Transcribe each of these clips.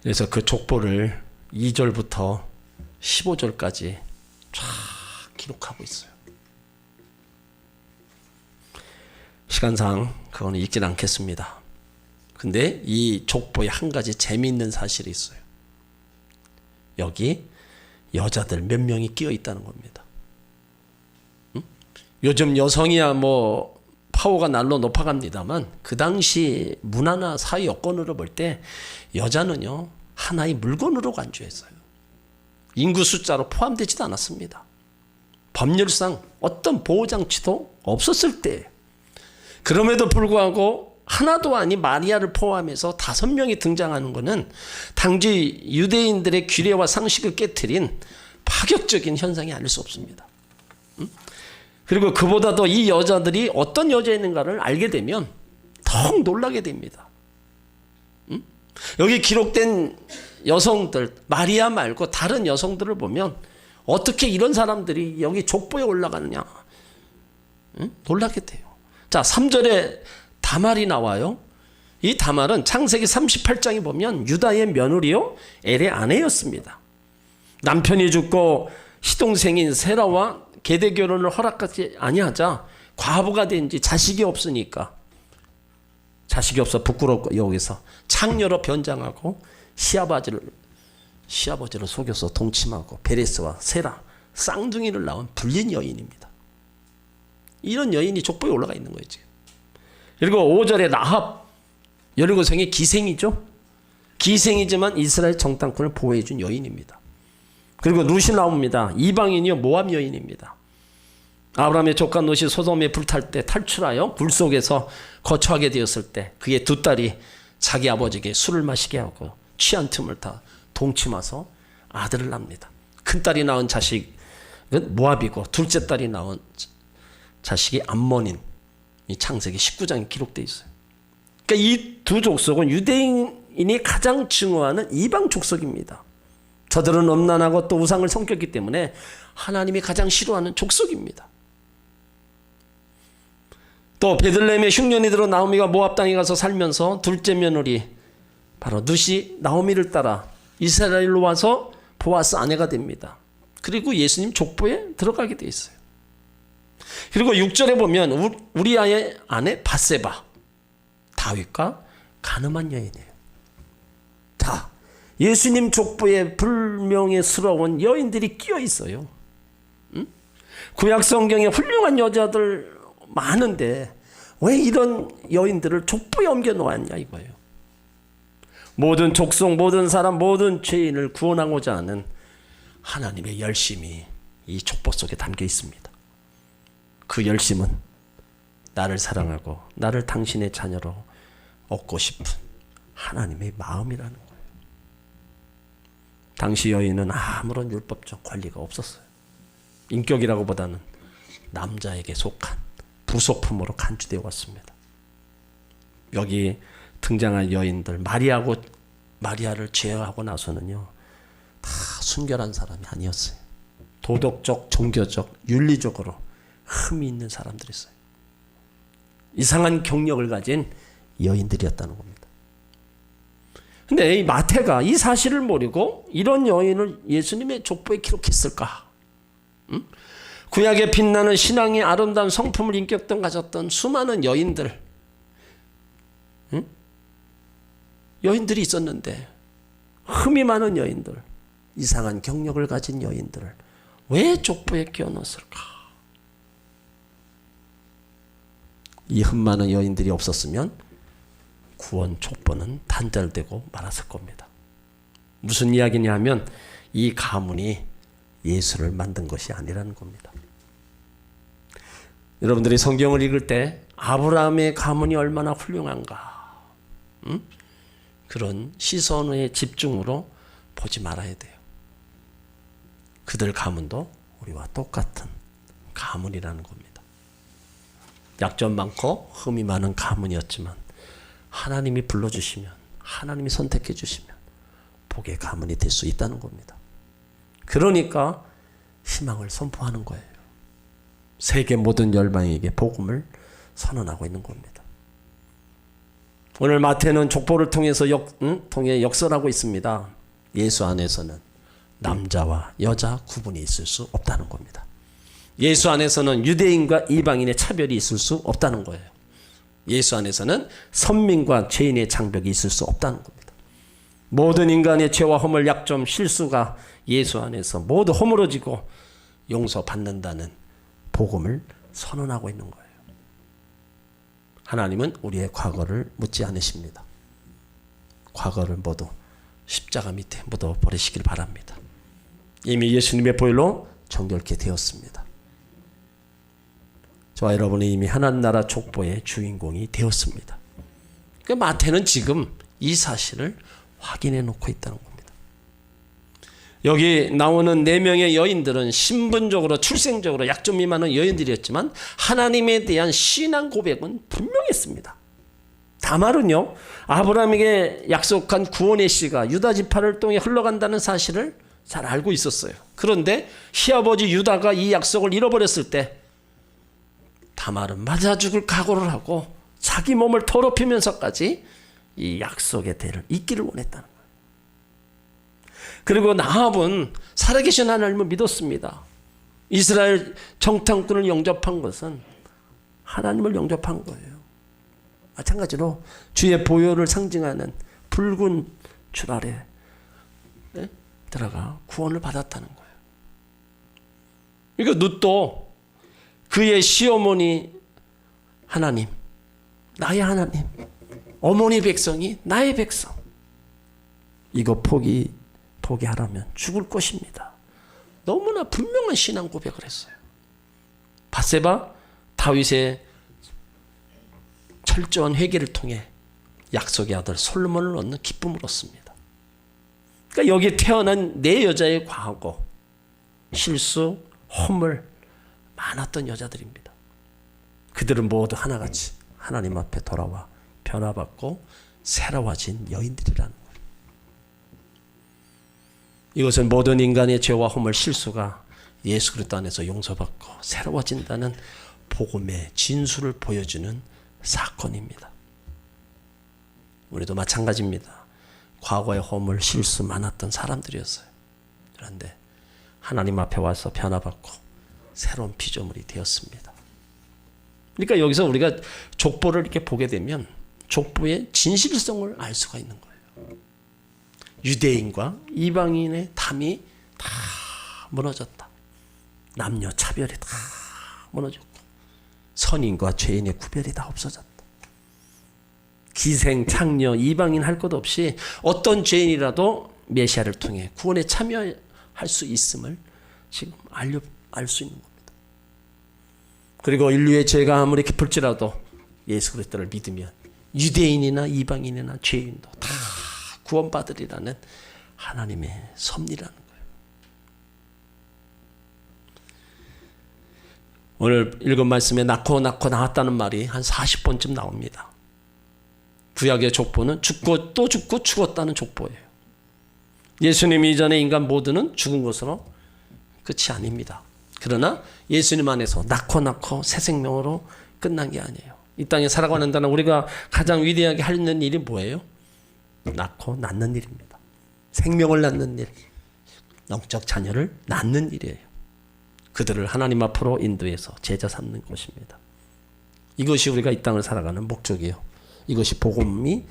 그래서 그 족보를 2절부터 15절까지 쫙 기록하고 있어요. 시간상 그거는 읽진 않겠습니다. 근데 이 족보에 한 가지 재미있는 사실이 있어요. 여기 여자들 몇 명이 끼어 있다는 겁니다. 요즘 여성이야 뭐 파워가 날로 높아갑니다만 그 당시 문화나 사회 여건으로 볼 때 여자는요 하나의 물건으로 간주했어요. 인구 숫자로 포함되지도 않았습니다. 법률상 어떤 보호장치도 없었을 때 그럼에도 불구하고 하나도 아닌 마리아를 포함해서 5명이 등장하는 것은 당시 유대인들의 규례와 상식을 깨트린 파격적인 현상이 아닐 수 없습니다. 그리고 그보다도 이 여자들이 어떤 여자인가를 알게 되면 더욱 놀라게 됩니다. 여기 기록된 여성들, 마리아 말고 다른 여성들을 보면 어떻게 이런 사람들이 여기 족보에 올라가느냐 놀라게 돼요. 자, 3절에 다말이 나와요. 이 다말은 창세기 38장에 보면 유다의 며느리요 엘의 아내였습니다. 남편이 죽고 시동생인 세라와 계대 결혼을 허락하지 아니하자 과부가 된 지 자식이 없으니까 자식이 없어 부끄럽고 여기서 창녀로 변장하고 시아버지를 속여서 동침하고 베레스와 세라 쌍둥이를 낳은 불린 여인입니다. 이런 여인이 족보에 올라가 있는 거예요 지금. 그리고 5절에 라합 여리고성의 기생이죠. 기생이지만 이스라엘 정탐꾼을 보호해 준 여인입니다. 그리고 룻이 나옵니다. 이방인이요 모압 여인입니다. 아브라함의 조카 룻이 소돔에 불탈 때 탈출하여 굴 속에서 거처하게 되었을 때 그의 두 딸이 자기 아버지에게 술을 마시게 하고 취한 틈을 다 동침해서 아들을 낳습니다. 큰딸이 낳은 자식은 모압이고 둘째 딸이 낳은 자식이 암몬인 이 창세기 19장에 기록되어 있어요. 그러니까 이 두 족속은 유대인이 가장 증오하는 이방 족속입니다. 저들은 음란하고 또 우상을 섬겼기 때문에 하나님이 가장 싫어하는 족속입니다. 또 베들레헴의 흉년이 들어 나오미가 모압 땅에 가서 살면서 둘째 며느리 바로 룻이 나오미를 따라 이스라엘로 와서 보아스 아내가 됩니다. 그리고 예수님 족보에 들어가게 돼 있어요. 그리고 6절에 보면 우리아의 아내 밧세바 다윗과 가늠한 여인이에요. 자, 예수님 족보에 불명예스러운 여인들이 끼어 있어요. 구약 성경에 훌륭한 여자들 많은데 왜 이런 여인들을 족보에 옮겨 놓았냐 이거예요. 모든 족속, 모든 사람, 모든 죄인을 구원하고자 하는 하나님의 열심이 이 족보 속에 담겨 있습니다. 그 열심은 나를 사랑하고 나를 당신의 자녀로 얻고 싶은 하나님의 마음이라는 거예요. 당시 여인은 아무런 율법적 권리가 없었어요. 인격이라고 보다는 남자에게 속한 부속품으로 간주되어 왔습니다. 여기 등장한 여인들 마리아를 제어하고 나서는요 다 순결한 사람이 아니었어요. 도덕적, 종교적, 윤리적으로 흠이 있는 사람들이었어요. 이상한 경력을 가진 여인들이었다는 겁니다. 근데 이 마태가 이 사실을 모르고 이런 여인을 예수님의 족보에 기록했을까? 구약에 빛나는 신앙의 아름다운 성품을 인격등 가졌던 수많은 여인들이 있었는데 흠이 많은 여인들, 이상한 경력을 가진 여인들을 왜 족보에 끼워넣었을까? 이 흠 많은 여인들이 없었으면 구원 족보는 단절되고 말았을 겁니다. 무슨 이야기냐 하면 이 가문이 예수를 만든 것이 아니라는 겁니다. 여러분들이 성경을 읽을 때 아브라함의 가문이 얼마나 훌륭한가 그런 시선의 집중으로 보지 말아야 돼요. 그들 가문도 우리와 똑같은 가문이라는 겁니다. 약점 많고 흠이 많은 가문이었지만 하나님이 불러주시면 하나님이 선택해 주시면 복의 가문이 될 수 있다는 겁니다. 그러니까 희망을 선포하는 거예요. 세계 모든 열방에게 복음을 선언하고 있는 겁니다. 오늘 마태는 족보를 통해서 통해 역설하고 있습니다. 예수 안에서는 남자와 여자 구분이 있을 수 없다는 겁니다. 예수 안에서는 유대인과 이방인의 차별이 있을 수 없다는 거예요. 예수 안에서는 선민과 죄인의 장벽이 있을 수 없다는 겁니다. 모든 인간의 죄와 허물, 약점, 실수가 예수 안에서 모두 허물어지고 용서받는다는 복음을 선언하고 있는 거예요. 하나님은 우리의 과거를 묻지 않으십니다. 과거를 모두 십자가 밑에 묻어 버리시길 바랍니다. 이미 예수님의 보혈로 정결케 되었습니다. 저와 여러분은 이미 하나님 나라 족보의 주인공이 되었습니다. 그러니까 마태는 지금 이 사실을 확인해 놓고 있다는 겁니다. 여기 나오는 4명의 여인들은 신분적으로 출생적으로 약점이 많은 여인들이었지만 하나님에 대한 신앙 고백은 분명했습니다. 다말은요, 아브라함에게 약속한 구원의 씨가 유다 지파를 통해 흘러간다는 사실을 잘 알고 있었어요. 그런데 시아버지 유다가 이 약속을 잃어버렸을 때 다말은 맞아 죽을 각오를 하고 자기 몸을 더럽히면서까지 이 약속의 대를 잇기를 원했다는 거예요. 그리고 나합은 살아계신 하나님을 믿었습니다. 이스라엘 정탐꾼을 영접한 것은 하나님을 영접한 거예요. 마찬가지로 주의 보혈을 상징하는 붉은 줄 아래 들어가 구원을 받았다는 거예요. 그러니까 룻도 그의 시어머니 하나님, 나의 하나님, 어머니 백성이 나의 백성, 이거 포기하라면 죽을 것입니다. 너무나 분명한 신앙 고백을 했어요. 밧세바 다윗의 철저한 회개를 통해 약속의 아들 솔로몬을 얻는 기쁨을 얻습니다. 그러니까 여기 태어난 4여자의 과거, 실수, 허물 많았던 여자들입니다. 그들은 모두 하나같이 하나님 앞에 돌아와 변화받고 새로워진 여인들이라는 거예요. 이것은 모든 인간의 죄와 허물, 실수가 예수 그리스도 안에서 용서받고 새로워진다는 복음의 진수를 보여주는 사건입니다. 우리도 마찬가지입니다. 과거의 허물, 실수 많았던 사람들이었어요. 그런데 하나님 앞에 와서 변화받고 새로운 피조물이 되었습니다. 그러니까 여기서 우리가 족보를 이렇게 보게 되면 족보의 진실성을 알 수가 있는 거예요. 유대인과 이방인의 담이 다 무너졌다. 남녀 차별이 다 무너졌고 선인과 죄인의 구별이 다 없어졌다. 기생, 창녀, 이방인 할 것 없이 어떤 죄인이라도 메시아를 통해 구원에 참여할 수 있음을 지금 알 수 있는 겁니다. 그리고 인류의 죄가 아무리 깊을지라도 예수 그리스도를 믿으면 유대인이나 이방인이나 죄인도 다 구원받으리라는 하나님의 섭리라는 거예요. 오늘 읽은 말씀에 낳고 나왔다는 말이 한 40번쯤 나옵니다. 구약의 족보는 죽고 또 죽고 죽었다는 족보예요. 예수님 이전의 인간 모두는 죽은 것으로 끝이 아닙니다. 그러나 예수님 안에서 낳고 새 생명으로 끝난 게 아니에요. 이 땅에 살아가는 다는 우리가 가장 위대하게 하는 일이 뭐예요? 낳고 낳는 일입니다. 생명을 낳는 일, 영적 자녀를 낳는 일이에요. 그들을 하나님 앞으로 인도해서 제자 삼는 것입니다. 이것이 우리가 이 땅을 살아가는 목적이에요. 이것이 복음이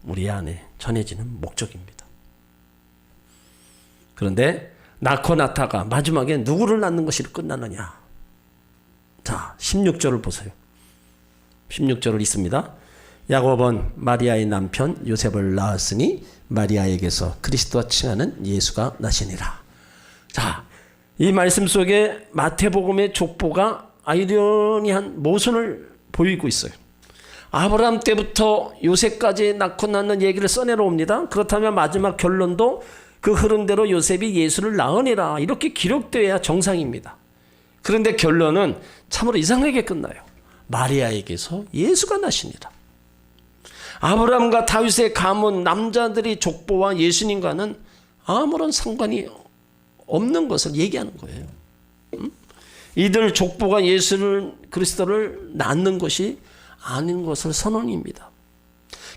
우리 안에 전해지는 목적입니다. 그런데 낳고 낳다가 마지막에 누구를 낳는 것이 끝나느냐? 자, 16절을 보세요. 16절을 읽습니다. 야곱은 마리아의 남편 요셉을 낳았으니 마리아에게서 그리스도와 칭하는 예수가 나시니라. 자, 이 말씀 속에 마태복음의 족보가 아이러니한 모순을 보이고 있어요. 아브라함 때부터 요셉까지 낳고 낳는 얘기를 써내려옵니다. 그렇다면 마지막 결론도 그 흐름대로 요셉이 예수를 낳으니라 이렇게 기록되어야 정상입니다. 그런데 결론은 참으로 이상하게 끝나요. 마리아에게서 예수가 나시니라. 아브라함과 다윗의 가문 남자들이 족보와 예수님과는 아무런 상관이 없는 것을 얘기하는 거예요. 이들 족보가 예수를 그리스도를 낳는 것이 아닌 것을 선언입니다.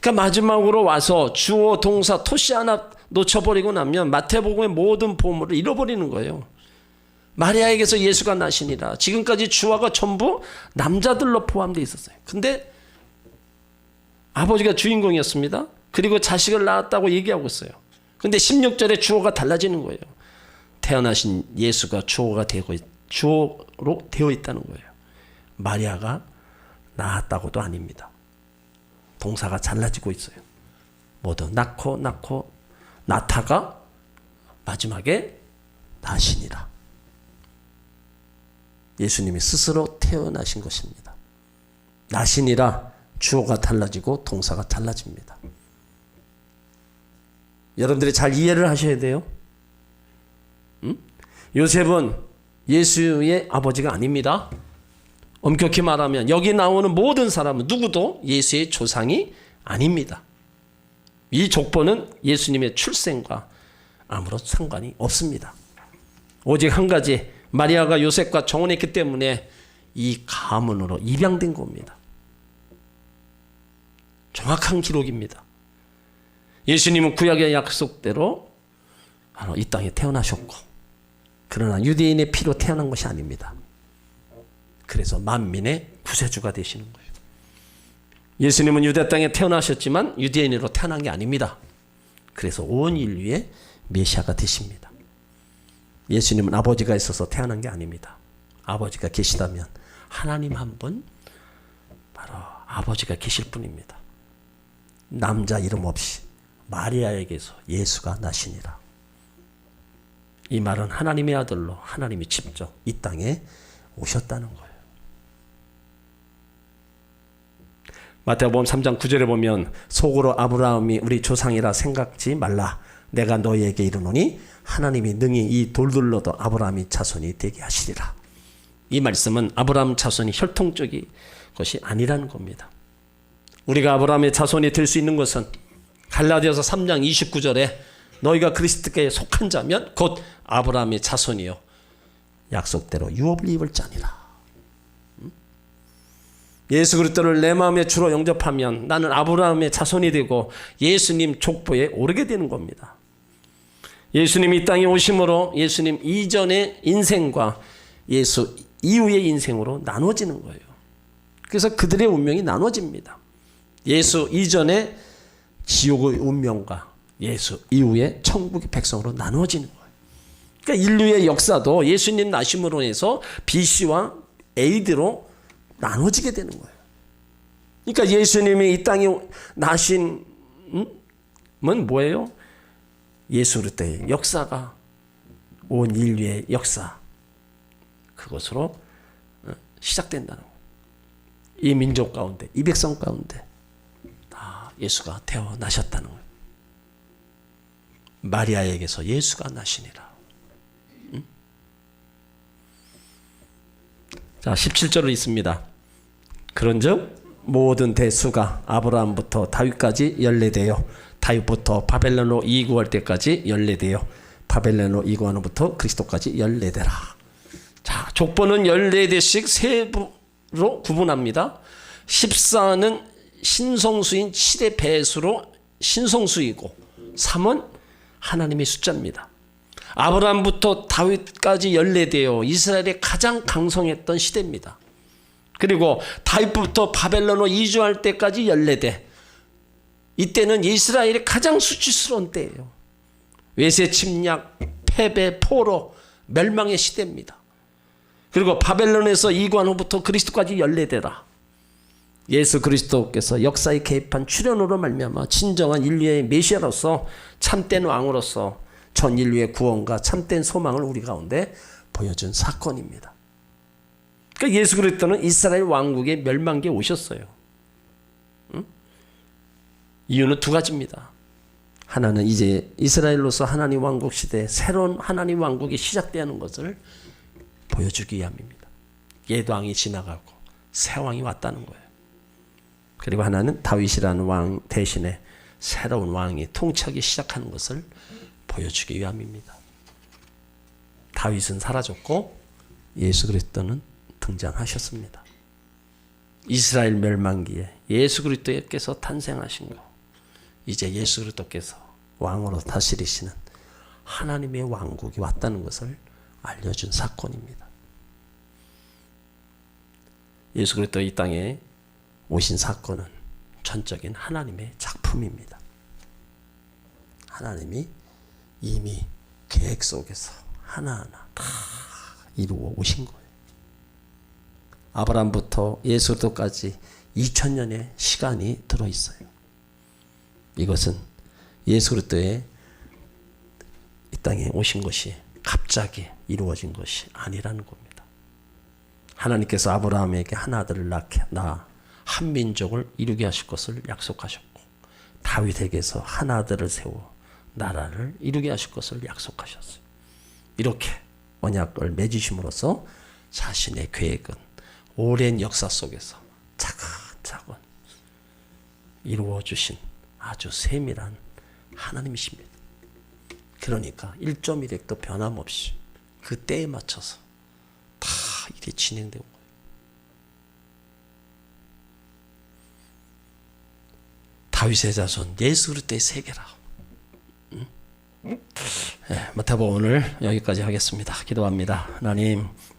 그러니까 마지막으로 와서 주어 동사 토시 하나 놓쳐버리고 나면 마태복음의 모든 보물을 잃어버리는 거예요. 마리아에게서 예수가 나시니라. 지금까지 주어가 전부 남자들로 포함되어 있었어요. 근데 아버지가 주인공이었습니다. 그리고 자식을 낳았다고 얘기하고 있어요. 근데 16절에 주어가 달라지는 거예요. 태어나신 예수가 주어로 되어 있다는 거예요. 마리아가 낳았다고도 아닙니다. 동사가 잘라지고 있어요. 모두 낳고 낳다가 마지막에 나시니라. 예수님이 스스로 태어나신 것입니다. 나시니라. 주어가 달라지고 동사가 달라집니다. 여러분들이 잘 이해를 하셔야 돼요. 요셉은 예수의 아버지가 아닙니다. 엄격히 말하면 여기 나오는 모든 사람은 누구도 예수의 조상이 아닙니다. 이 족보는 예수님의 출생과 아무런 상관이 없습니다. 오직 한 가지, 마리아가 요셉과 정혼했기 때문에 이 가문으로 입양된 겁니다. 정확한 기록입니다. 예수님은 구약의 약속대로 바로 이 땅에 태어나셨고, 그러나 유대인의 피로 태어난 것이 아닙니다. 그래서 만민의 구세주가 되시는 거예요. 예수님은 유대 땅에 태어나셨지만 유대인으로 태어난 게 아닙니다. 그래서 온 인류의 메시아가 되십니다. 예수님은 아버지가 있어서 태어난 게 아닙니다. 아버지가 계시다면 하나님 한 분, 바로 아버지가 계실 뿐입니다. 남자 이름 없이 마리아에게서 예수가 나시니라. 이 말은 하나님의 아들로 하나님이 직접 이 땅에 오셨다는 거예요. 마태복음 3장 9절에 보면 속으로 아브라함이 우리 조상이라 생각지 말라. 내가 너희에게 이르노니 하나님이 능히 이 돌들로도 아브라함이 자손이 되게 하시리라. 이 말씀은 아브라함 자손이 혈통적인 것이 아니라는 겁니다. 우리가 아브라함의 자손이 될 수 있는 것은 갈라디아서 3장 29절에 너희가 그리스도께 속한 자면 곧 아브라함의 자손이요 약속대로 유업을 입을 자니라. 예수 그리스도를 내 마음의 주로 영접하면 나는 아브라함의 자손이 되고 예수님 족보에 오르게 되는 겁니다. 예수님이 이 땅에 오심으로 예수님 이전의 인생과 예수 이후의 인생으로 나눠지는 거예요. 그래서 그들의 운명이 나눠집니다. 예수 이전의 지옥의 운명과 예수 이후의 천국의 백성으로 나눠지는 거예요. 그러니까 인류의 역사도 예수님 나심으로 해서 BC와 AD로 나눠지게 되는 거예요. 그러니까 예수님이 이 땅에 나신 뭐예요? 예수 그리스도의 역사가 온 인류의 역사, 그것으로 시작된다는 거예요. 이 민족 가운데, 이 백성 가운데 다 예수가 태어나셨다는 거예요. 마리아에게서 예수가 나시니라. 자, 17절로 있습니다. 그런즉 모든 대수가 아브라함부터 다윗까지 연례되어 다윗부터 바벨론으로 이구할 때까지 연례되어 바벨론으로 이구한 후부터 그리스도까지 연례되라. 자, 족보는 14대씩 세부로 구분합니다. 14는 신성수인 7의 배수로 신성수이고 3은 하나님의 숫자입니다. 아브라함부터 다윗까지 연례되어 이스라엘의 가장 강성했던 시대입니다. 그리고 다윗부터 바벨론으로 이주할 때까지 연례돼. 이때는 이스라엘의 가장 수치스러운 때예요. 외세 침략, 패배, 포로, 멸망의 시대입니다. 그리고 바벨론에서 이구한 후부터 그리스도까지 연례되라. 예수 그리스도께서 역사에 개입한 출현으로 말미암아 진정한 인류의 메시아로서 참된 왕으로서 전 인류의 구원과 참된 소망을 우리 가운데 보여준 사건입니다. 그러니까 예수 그리스도는 이스라엘 왕국의 멸망기에 오셨어요. 이유는 두 가지입니다. 하나는 이제 이스라엘로서 하나님 왕국 시대에 새로운 하나님 왕국이 시작되는 것을 보여주기 위함입니다. 옛 왕이 지나가고 새 왕이 왔다는 거예요. 그리고 하나는 다윗이라는 왕 대신에 새로운 왕이 통치하기 시작하는 것을 보여주기 위함입니다. 다윗은 사라졌고 예수 그리스도는 등장하셨습니다. 이스라엘 멸망기에 예수 그리스도께서 탄생하신 것, 이제 예수 그리스도께서 왕으로 다스리시는 하나님의 왕국이 왔다는 것을 알려준 사건입니다. 예수 그리스도 이 땅에 오신 사건은 전적인 하나님의 작품입니다. 하나님이 이미 계획 속에서 하나하나 다 이루어 오신 거예요. 아브라함부터 예수 그리스도까지 2000년의 시간이 들어있어요. 이것은 예수 그리스도의 이 땅에 오신 것이 갑자기 이루어진 것이 아니라는 겁니다. 하나님께서 아브라함에게 한 아들을 낳아 한 민족을 이루게 하실 것을 약속하셨고, 다윗에게서 한 아들을 세워 나라를 이루게 하실 것을 약속하셨어요. 이렇게 언약을 맺으심으로써 자신의 계획은 오랜 역사 속에서 차근차근 이루어 주신 아주 세밀한 하나님이십니다. 그러니까 1.1획도 변함없이 그 때에 맞춰서 다 일이 진행되고 거예요. 다윗의 자손 예수 그리스도의 세계라. 마태복음 오늘 여기까지 하겠습니다. 기도합니다. 하나님,